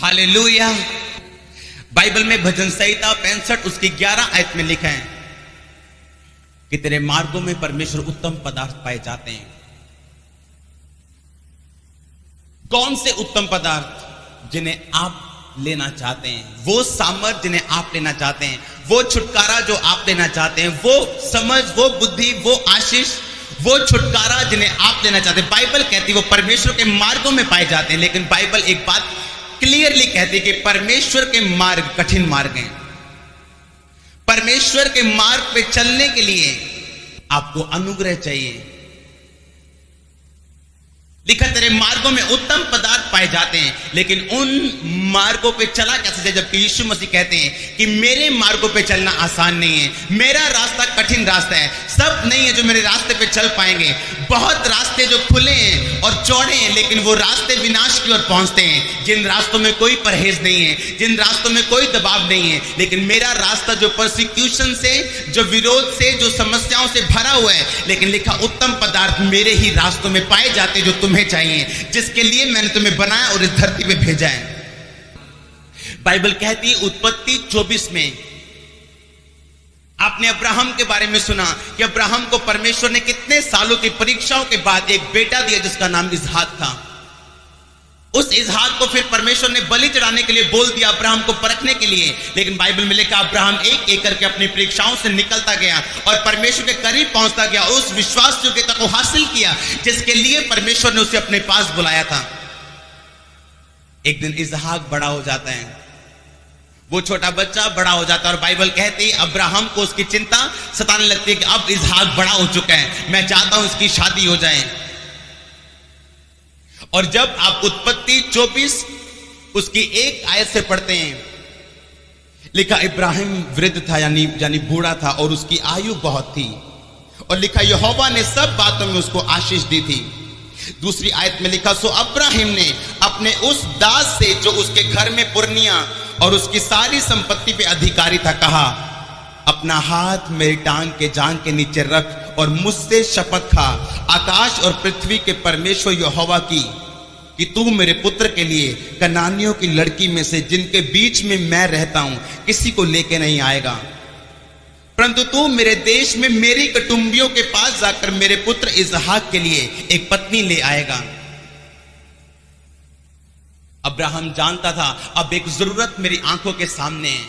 Hallelujah. Bible में भजन संहिता 65 उसकी 11 आयत में लिखा है कि तेरे मार्गों में परमेश्वर उत्तम पदार्थ पाए जाते हैं। कौन से उत्तम पदार्थ? जिन्हें आप लेना चाहते हैं, वो सामर्थ जिन्हें आप लेना चाहते हैं, वो छुटकारा जो आप लेना चाहते हैं, वो समझ, वो बुद्धि, वो आशीष, वो छुटकारा जिन्हें आप लेना चाहते हैं। बाइबल कहती है वो परमेश्वर के मार्गों में पाए जाते हैं। लेकिन बाइबल एक बात क्लियरली कहती है कि परमेश्वर के मार्ग कठिन मार्ग हैं। परमेश्वर के मार्ग पे चलने के लिए आपको अनुग्रह चाहिए। लिखा तेरे मार्गों में उत्तम पदार्थ पाए जाते हैं। लेकिन उन मार्गों पे चला कैसे जाए? जबकि यीशु मसीह कहते हैं कि मेरे मार्गों पे चलना आसान नहीं है, मेरा रास्ता कठिन रास्ता है। सब नहीं है जो मेरे रास्ते पे चल पाएंगे। बहुत रास्ते जो खुले हैं और चौड़े हैं, लेकिन वो रास्ते विनाश की ओर पहुंचते हैं। जिन रास्तों में कोई परहेज नहीं है, जिन रास्तों में कोई दबाव नहीं है। लेकिन मेरा रास्ता जो परसिक्यूशन से, जो विरोध से, जो समस्याओं से भरा हुआ है, लेकिन लिखा उत्तम पदार्थ मेरे ही रास्तों में पाए जाते जो तुम्हें चाहिए, जिसके लिए मैंने तुम्हें बनाया और इस धरती पे भेजा है। बाइबल कहती है उत्पत्ति 24 में, आपने अब्राहम के बारे में सुना कि अब्राहम को परमेश्वर ने कितने सालों की परीक्षाओं के बाद एक बेटा दिया जिसका नाम इसहाक था। उस इसहाक को फिर परमेश्वर ने बलि चढ़ाने के लिए बोल दिया, अब्राहम को परखने के लिए। लेकिन बाइबल में लिखा अब्राहम एक एक करके अपनी परीक्षाओं से निकलता गया और परमेश्वर के करीब पहुंचता गया। उस विश्वास योग्यता को हासिल किया जिसके लिए परमेश्वर ने उसे अपने पास बुलाया था। एक दिन इसहाक बड़ा हो जाता है, वो छोटा बच्चा बड़ा हो जाता है और बाइबल कहती है अब्राहम को उसकी चिंता सताने लगती है कि अब इसहाक बड़ा हो चुका है, मैं चाहता हूं इसकी शादी हो जाए। और जब आप उत्पत्ति 24 उसकी 1 आयत से पढ़ते हैं, लिखा इब्राहिम वृद्ध था, यानी बूढ़ा था और उसकी आयु बहुत थी। और लिखा यहोवा ने सब बातों में उसको आशीष दी थी। दूसरी आयत में लिखा सो अब्राहिम ने अपने उस दास से जो उसके घर में पुरनिया और उसकी सारी संपत्ति पे अधिकारी था कहा, अपना हाथ मेरी टांग के जांघ के नीचे रख और मुझसे शपथ खा आकाश और पृथ्वी के परमेश्वर यहोवा की कि तू मेरे पुत्र के लिए कनानियों की लड़की में से जिनके बीच में मैं रहता हूं किसी को लेके नहीं आएगा, परंतु तू मेरे देश में मेरी कुटुंबियों के पास जाकर मेरे पुत्र इसहाक के लिए एक पत्नी ले आएगा। अब्राहम जानता था अब एक जरूरत मेरी आंखों के सामने है।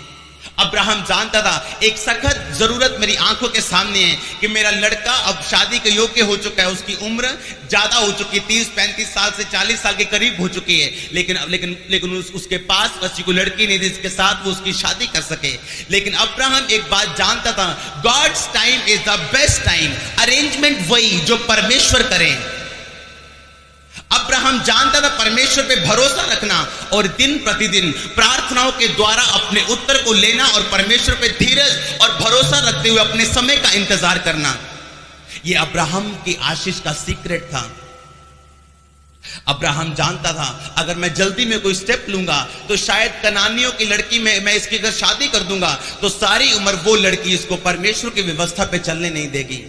अब्राहम जानता था एक सख्त जरूरत मेरी आंखों के सामने है कि मेरा लड़का अब शादी के योग्य हो चुका है, उसकी उम्र ज्यादा हो चुकी है, 30-35 साल से 40 साल के करीब हो चुकी है। लेकिन उसके पास ऐसी कोई लड़की नहीं थी जिसके साथ वो उसकी शादी कर सके। लेकिन अब्राहम एक बात जानता था, God's time is the best time. Arrangement वही जो परमेश्वर करे। अब्राहम जानता था परमेश्वर पे भरोसा रखना और दिन प्रतिदिन प्रार्थनाओं के द्वारा अपने उत्तर को लेना और परमेश्वर पे धीरज और भरोसा रखते हुए अपने समय का इंतजार करना। यह अब्राहम की आशीष का सीक्रेट था। अब्राहम जानता था अगर मैं जल्दी में कोई स्टेप लूंगा तो शायद कनानियों की लड़की में मैं इसकी अगर शादी कर दूंगा तो सारी उम्र वो लड़की इसको परमेश्वर की व्यवस्था पे चलने नहीं देगी,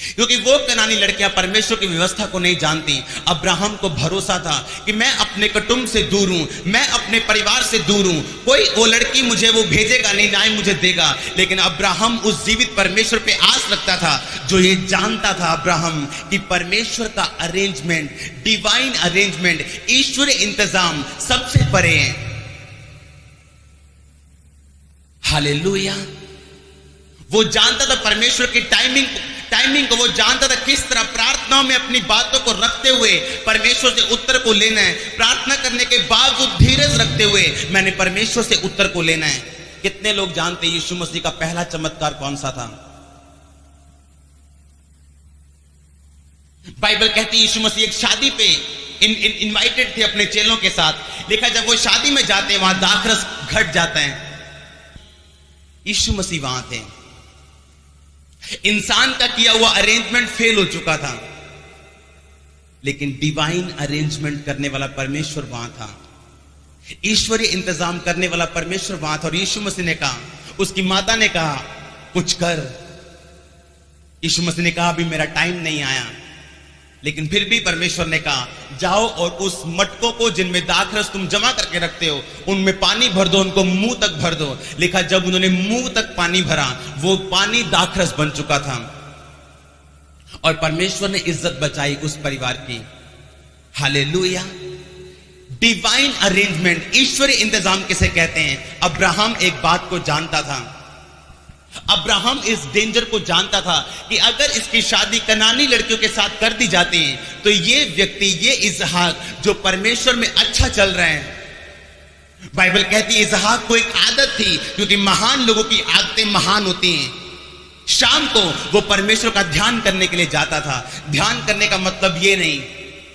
क्योंकि वो कनानी लड़कियां परमेश्वर की व्यवस्था को नहीं जानती। अब्राहम को भरोसा था कि मैं अपने कुटुंब से दूर हूं, मैं अपने परिवार से दूर हूं, कोई वो लड़की मुझे वो भेजेगा नहीं, ना ही मुझे देगा। लेकिन अब्राहम उस जीवित परमेश्वर पे आस रखता था जो ये जानता था अब्राहम कि परमेश्वर का अरेंजमेंट, डिवाइन अरेंजमेंट, ईश्वरीय इंतजाम सबसे परे है। हालेलुया। वो जानता था परमेश्वर की टाइमिंग को, वो जानता था किस तरह प्रार्थनाओं में अपनी बातों को रखते हुए परमेश्वर से उत्तर को लेना है। प्रार्थना करने के बावजूद धीरज रखते हुए मैंने परमेश्वर से उत्तर को लेना है। कितने लोग जानते हैं यीशु मसीह का पहला चमत्कार कौन सा था? बाइबल कहती है यीशु मसीह एक शादी पे इनवाइटेड थे अपने चेलों के साथ। लिखा जब वो शादी में जाते हैं वहां दाखरस घट जाता है। यीशु मसीह वहां थे। इंसान का किया हुआ अरेंजमेंट फेल हो चुका था, लेकिन डिवाइन अरेंजमेंट करने वाला परमेश्वर वहां था। ईश्वरीय इंतजाम करने वाला परमेश्वर वहां था। और यीशु मसीह ने कहा, उसकी माता ने कहा कुछ कर। यीशु मसीह ने कहा अभी मेरा टाइम नहीं आया। लेकिन फिर भी परमेश्वर ने कहा जाओ और उस मटकों को जिनमें दाखरस तुम जमा करके रखते हो उनमें पानी भर दो, उनको मुंह तक भर दो। लिखा जब उन्होंने मुंह तक पानी भरा वो पानी दाखरस बन चुका था और परमेश्वर ने इज्जत बचाई उस परिवार की। हालेलुया। डिवाइन अरेंजमेंट, ईश्वरीय इंतजाम किसे कहते हैं? अब्राहम एक बात को जानता था। अब्राहम इस डेंजर को जानता था कि अगर इसकी शादी कनानी लड़कियों के साथ कर दी जाती है तो ये व्यक्ति, ये इसहाक जो परमेश्वर में अच्छा चल रहे हैं, बाइबल कहती है इसहाक को एक आदत थी, क्योंकि महान लोगों की आदतें महान होती हैं। शाम को वो परमेश्वर का ध्यान करने के लिए जाता था। ध्यान करने का मतलब ये नहीं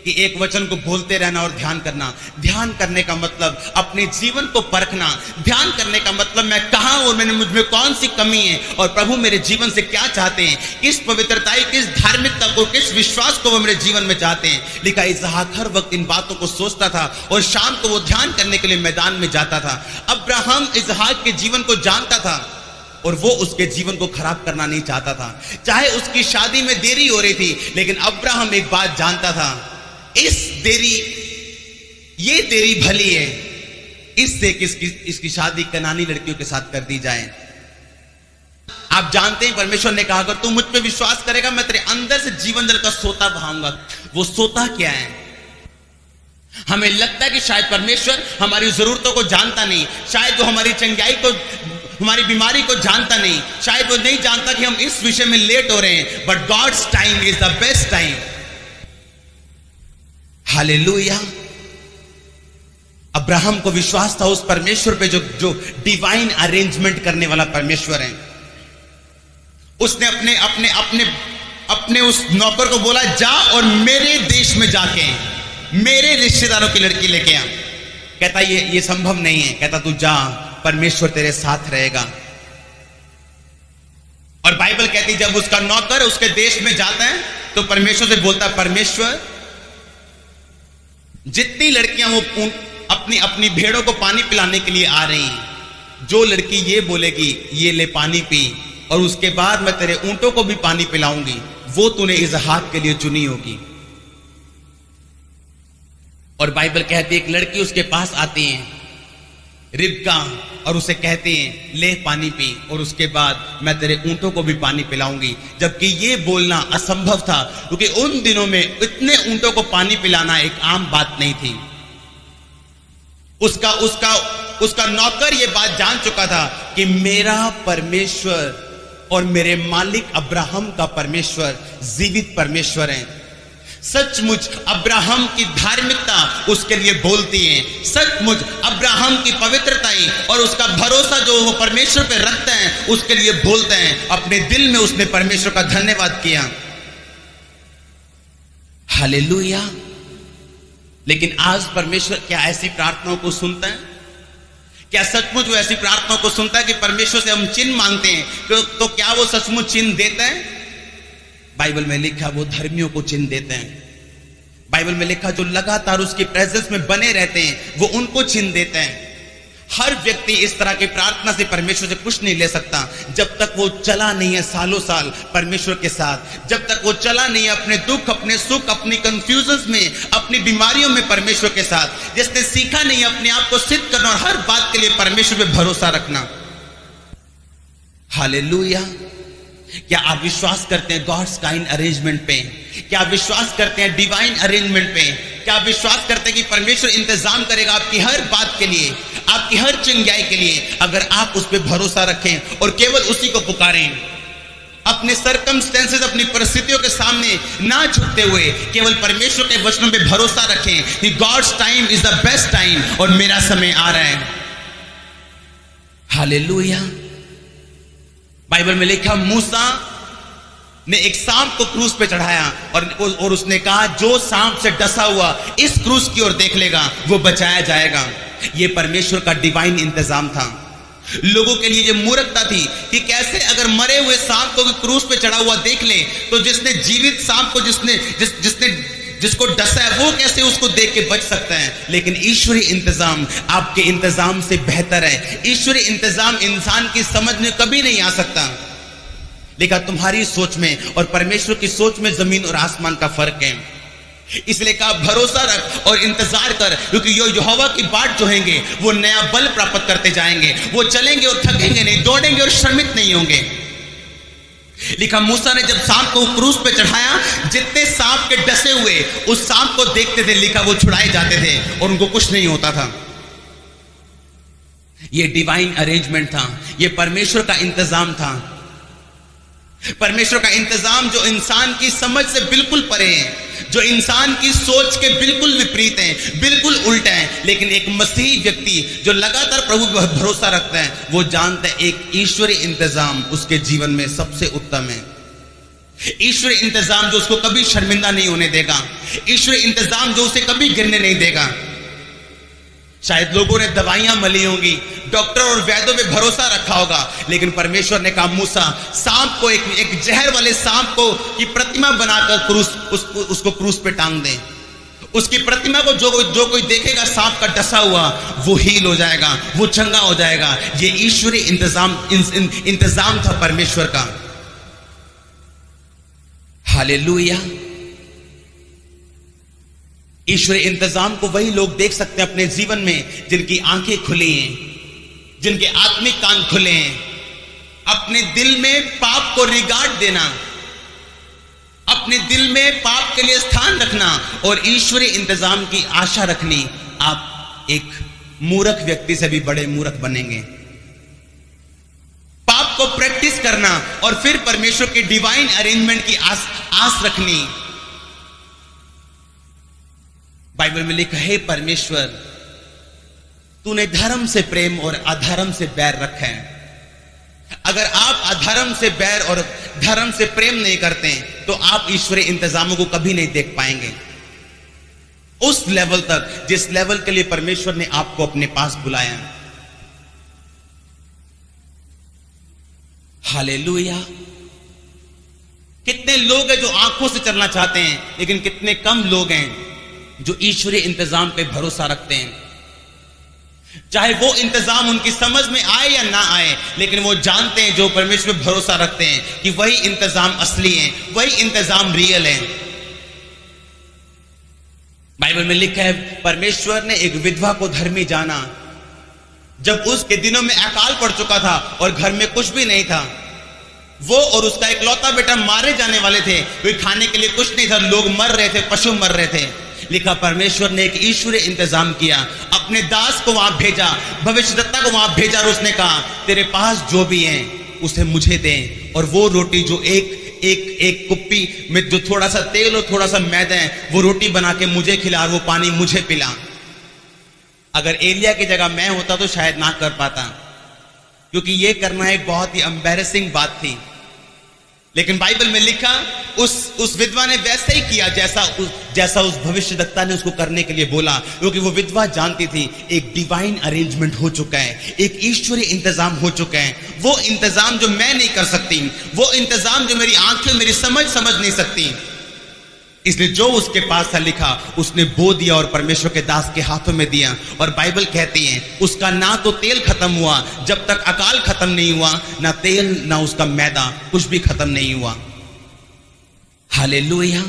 कि एक वचन को बोलते रहना और ध्यान करना। ध्यान करने का मतलब अपने जीवन को परखना। ध्यान करने का मतलब मैं कहां और मैंने मुझ में कौन सी कमी है और प्रभु मेरे जीवन से क्या चाहते हैं, किस पवित्रता, किस धार्मिकता को, किस विश्वास को वो मेरे जीवन में चाहते हैं। लिखा इसहाक हर वक्त इन बातों को सोचता था और शाम को वो ध्यान करने के लिए मैदान में जाता था। अब्राहम इसहाक के जीवन को जानता था और वो उसके जीवन को खराब करना नहीं चाहता था। चाहे उसकी शादी में देरी हो रही थी, लेकिन अब्राहम एक बात जानता था, ये देरी भली है, इससे इसकी शादी कनानी लड़कियों के साथ कर दी जाए। आप जानते हैं परमेश्वर ने कहा अगर तू मुझ पे विश्वास करेगा मैं तेरे अंदर से जीवन जल का सोता बहाऊंगा। वो सोता क्या है? हमें लगता है कि शायद परमेश्वर हमारी जरूरतों को जानता नहीं, शायद वो हमारी चंगाई को, हमारी बीमारी को जानता नहीं, शायद वो नहीं जानता कि हम इस विषय में लेट हो रहे हैं। But God's time is the best time. Hallelujah. Abraham को विश्वास था उस परमेश्वर पे जो डिवाइन अरेंजमेंट करने वाला परमेश्वर है। उसने अपने अपने अपने अपने उस नौकर को बोला जा और मेरे देश में जाके मेरे रिश्तेदारों की लड़की लेके आ। कहता ये संभव नहीं है। कहता तू जा, परमेश्वर तेरे साथ रहेगा। और बाइबल कहती जब उसका नौकर उसके देश में जाता है तो परमेश्वर से बोलता परमेश्वर जितनी लड़कियां वो अपनी अपनी भेड़ों को पानी पिलाने के लिए आ रही हैं, जो लड़की ये बोलेगी ये ले पानी पी और उसके बाद मैं तेरे ऊंटों को भी पानी पिलाऊंगी, वो तूने इसहाक के लिए चुनी होगी। और बाइबल कहती है एक लड़की उसके पास आती है रिबका और उसे कहते हैं ले पानी पी और उसके बाद मैं तेरे ऊंटों को भी पानी पिलाऊंगी। जबकि ये बोलना असंभव था, क्योंकि उन दिनों में इतने ऊंटों को पानी पिलाना एक आम बात नहीं थी। उसका नौकर ये बात जान चुका था कि मेरा परमेश्वर और मेरे मालिक अब्राहम का परमेश्वर जीवित परमेश्वर है। सचमुच अब्राहम की धार्मिकता उसके लिए बोलती है, सचमुच अब्राहम की पवित्रताई और उसका भरोसा जो वो परमेश्वर पे रखते हैं उसके लिए बोलते हैं। अपने दिल में उसने परमेश्वर का धन्यवाद किया। हालेलुया। लेकिन आज परमेश्वर क्या ऐसी प्रार्थनाओं को सुनता है? क्या सचमुच वो ऐसी प्रार्थनाओं को सुनता है कि परमेश्वर से हम चिन्ह मांगते हैं तो क्या वो सचमुच चिन्ह देता है? बाइबल में लिखा वो धर्मियों को चिन्ह देते हैं। बाइबल में लिखा जो लगातार उसकी प्रेजेंस में बने रहते हैं वो उनको चिन्ह देते हैं। हर व्यक्ति इस तरह की प्रार्थना से परमेश्वर से कुछ नहीं ले सकता जब तक वो चला नहीं है सालों साल परमेश्वर के साथ, जब तक वो चला नहीं है अपने दुख, अपने सुख, अपनी कंफ्यूजन में, अपनी बीमारियों में परमेश्वर के साथ, जिसने सीखा नहीं अपने आप को सिद्ध करना और हर बात के लिए परमेश्वर पे भरोसा रखना। हालेलुया। क्या आप विश्वास करते हैं गॉड्स काइंड अरेंजमेंट पे? क्या आप विश्वास करते हैं डिवाइन अरेंजमेंट पे? क्या आप विश्वास करते हैं कि परमेश्वर इंतजाम करेगा आपकी हर बात के लिए, आपकी हर चिंगाई के लिए, अगर आप उस पर भरोसा रखें और केवल उसी को पुकारें? अपने सर्कमस्टेंसेस, अपनी परिस्थितियों के सामने ना झुकते हुए केवल परमेश्वर के वचनों पे भरोसा रखें कि God's time is the best time और मेरा समय आ रहा है। हालेलुया। बाइबल में लिखा मूसा ने एक सांप को क्रूस पे चढ़ाया और उसने कहा जो सांप से डसा हुआ इस क्रूस की ओर देख लेगा वो बचाया जाएगा। ये परमेश्वर का डिवाइन इंतजाम था। लोगों के लिए ये मूर्खता थी कि कैसे अगर मरे हुए सांप को क्रूस पे चढ़ा हुआ देख ले तो जिसने जीवित सांप को जिसको डसा है वो कैसे उसको देख के बच सकता है। लेकिन ईश्वरीय इंतजाम आपके इंतजाम से बेहतर है। ईश्वरीय इंतजाम इंसान की समझ में कभी नहीं आ सकता। लेकिन तुम्हारी सोच में और परमेश्वर की सोच में जमीन और आसमान का फर्क है। इसलिए कहा भरोसा रख और इंतजार कर, क्योंकि यो यहोवा की बाट जोहेंगे वो नया बल प्राप्त करते जाएंगे। वो चलेंगे और थकेंगे नहीं, दौड़ेंगे और श्रमित नहीं होंगे। लिखा मूसा ने जब सांप को क्रूस पे चढ़ाया, जितने सांप के डसे हुए उस सांप को देखते थे, लिखा वो छुड़ाए जाते थे और उनको कुछ नहीं होता था। ये डिवाइन अरेंजमेंट था, ये परमेश्वर का इंतजाम था। परमेश्वर का इंतजाम जो इंसान की समझ से बिल्कुल परे है, जो इंसान की सोच के बिल्कुल विपरीत हैं, बिल्कुल उल्टा है। लेकिन एक मसीही व्यक्ति जो लगातार प्रभु पर भरोसा रखता है, वो जानता है एक ईश्वरीय इंतजाम उसके जीवन में सबसे उत्तम है। ईश्वरीय इंतजाम जो उसको कभी शर्मिंदा नहीं होने देगा, ईश्वरीय इंतजाम जो उसे कभी गिरने नहीं देगा। शायद लोगों ने दवाइयां मली होंगी, डॉक्टर और वैद्यों पे भरोसा रखा होगा, लेकिन परमेश्वर ने कहा मूसा, सांप को एक जहर वाले सांप को की प्रतिमा बनाकर उसको क्रूस पे टांग दे। उसकी प्रतिमा को जो कोई देखेगा सांप का डसा हुआ, वो हील हो जाएगा, वो चंगा हो जाएगा। ये ईश्वरीय इंतजाम था परमेश्वर का। हालेलुया। ईश्वरीय इंतजाम को वही लोग देख सकते हैं अपने जीवन में जिनकी आंखें खुली हैं, जिनके आत्मिक कान खुले हैं। अपने दिल में पाप को रिगार्ड देना, अपने दिल में पाप के लिए स्थान रखना और ईश्वरीय इंतजाम की आशा रखनी, आप एक मूर्ख व्यक्ति से भी बड़े मूर्ख बनेंगे। पाप को प्रैक्टिस करना और फिर परमेश्वर के डिवाइन अरेंजमेंट की आस रखनी। बाइबल में लिखा है, परमेश्वर तूने धर्म से प्रेम और अधर्म से बैर रखा है। अगर आप अधर्म से बैर और धर्म से प्रेम नहीं करते तो आप ईश्वरीय इंतजामों को कभी नहीं देख पाएंगे उस लेवल तक जिस लेवल के लिए परमेश्वर ने आपको अपने पास बुलाया। हालेलुया। कितने लोग हैं जो आंखों से चलना चाहते हैं, लेकिन कितने कम लोग हैं जो ईश्वरीय इंतजाम पे भरोसा रखते हैं। चाहे वो इंतजाम उनकी समझ में आए या ना आए, लेकिन वो जानते हैं, जो परमेश्वर पे भरोसा रखते हैं कि वही इंतजाम असली है, वही इंतजाम रियल है। बाइबल में लिखा है, परमेश्वर ने एक विधवा को धर्मी जाना जब उसके दिनों में अकाल पड़ चुका था और घर में कुछ भी नहीं था। वो और उसका इकलौता बेटा मारे जाने वाले थे, कोई खाने के लिए कुछ नहीं था, लोग मर रहे थे, पशु मर रहे थे। लिखा परमेश्वर ने एक ईश्वरीय इंतजाम किया, अपने दास को वहां भेजा, भविष्यद्वक्ता को वहां भेजा और उसने कहा, तेरे पास जो भी है उसे मुझे दे, और वो रोटी जो एक कुप्पी में जो थोड़ा सा तेल और थोड़ा सा मैदा है, वो रोटी बना के मुझे खिला और वो पानी मुझे पिला। अगर एलिया की जगह मैं होता तो शायद ना कर पाता, क्योंकि ये करना एक बहुत ही एम्बैरेसिंग बात थी। लेकिन बाइबल में लिखा, उस विधवा ने वैसा ही किया जैसा उस भविष्यद्वक्ता ने उसको करने के लिए बोला, क्योंकि वो विधवा जानती थी एक डिवाइन अरेंजमेंट हो चुका है, एक ईश्वरीय इंतजाम हो चुका है। वो इंतजाम जो मैं नहीं कर सकती, वो इंतजाम जो मेरी आंखें मेरी समझ नहीं सकती, इसलिए जो उसके पास था लिखा उसने बो दिया और परमेश्वर के दास के हाथों में दिया। और बाइबल कहती है, उसका ना तो तेल खत्म हुआ जब तक अकाल खत्म नहीं हुआ, ना तेल ना उसका मैदा, कुछ भी खत्म नहीं हुआ। हालेलुया।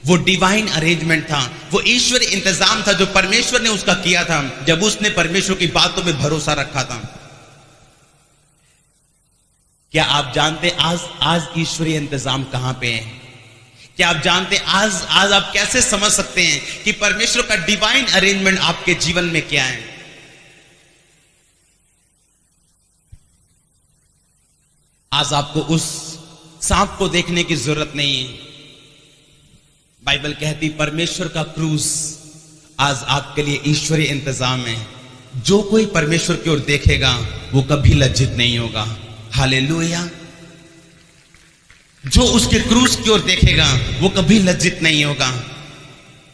वो डिवाइन अरेंजमेंट था, वो ईश्वरीय इंतजाम था जो परमेश्वर ने उसका किया था जब उसने परमेश्वर की बातों में भरोसा रखा था। क्या आप जानते आज ईश्वरीय इंतजाम कहां पे है? क्या आप जानते हैं आज आप कैसे समझ सकते हैं कि परमेश्वर का डिवाइन अरेंजमेंट आपके जीवन में क्या है? आज आपको उस सांप को देखने की जरूरत नहीं है। बाइबल कहती परमेश्वर का क्रूस आज आपके लिए ईश्वरीय इंतजाम है। जो कोई परमेश्वर की ओर देखेगा वो कभी लज्जित नहीं होगा। हालेलुया। जो उसके क्रूस की ओर देखेगा वो कभी लज्जित नहीं होगा।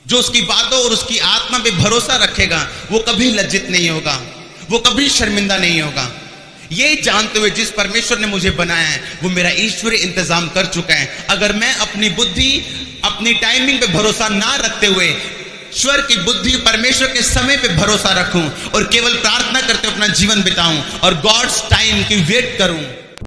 जो उसकी बातों और उसकी आत्मा पे भरोसा रखेगा वो कभी लज्जित नहीं होगा, वो कभी शर्मिंदा नहीं होगा। ये जानते हुए जिस परमेश्वर ने मुझे बनाया है वो मेरा ईश्वरीय इंतजाम कर चुका है। अगर मैं अपनी बुद्धि अपनी टाइमिंग पे भरोसा ना रखते हुए ईश्वर की बुद्धि परमेश्वर के समय पे भरोसा रखूं और केवल प्रार्थना करते अपना जीवन बिताऊं और गॉड्स टाइम की वेट करूं,